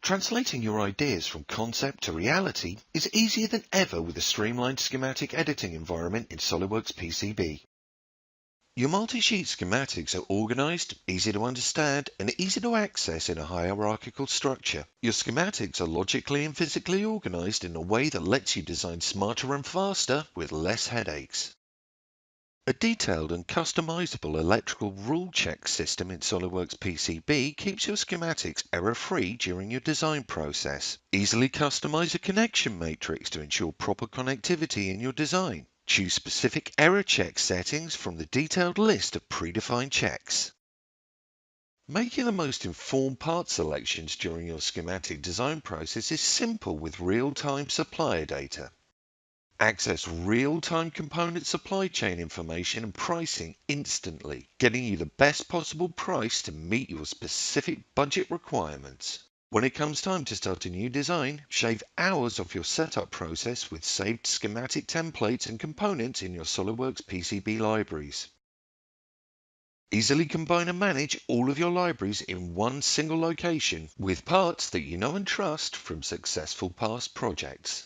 Translating your ideas from concept to reality is easier than ever with a streamlined schematic editing environment in Solidworks PCB. Your multi-sheet schematics are organized, easy to understand, and easy to access in a hierarchical structure. Your schematics are logically and physically organized in a way that lets you design smarter and faster with less headaches. A detailed and customizable electrical rule check system in Solidworks PCB keeps your schematics error-free during your design process. Easily customize a connection matrix to ensure proper connectivity in your design. Choose specific error check settings from the detailed list of predefined checks. Making the most informed part selections during your schematic design process is simple with real-time supplier data. Access real-time component supply chain information and pricing instantly, getting you the best possible price to meet your specific budget requirements. When it comes time to start a new design, shave hours off your setup process with saved schematic templates and components in your Solidworks PCB libraries. Easily combine and manage all of your libraries in one single location with parts that you know and trust from successful past projects.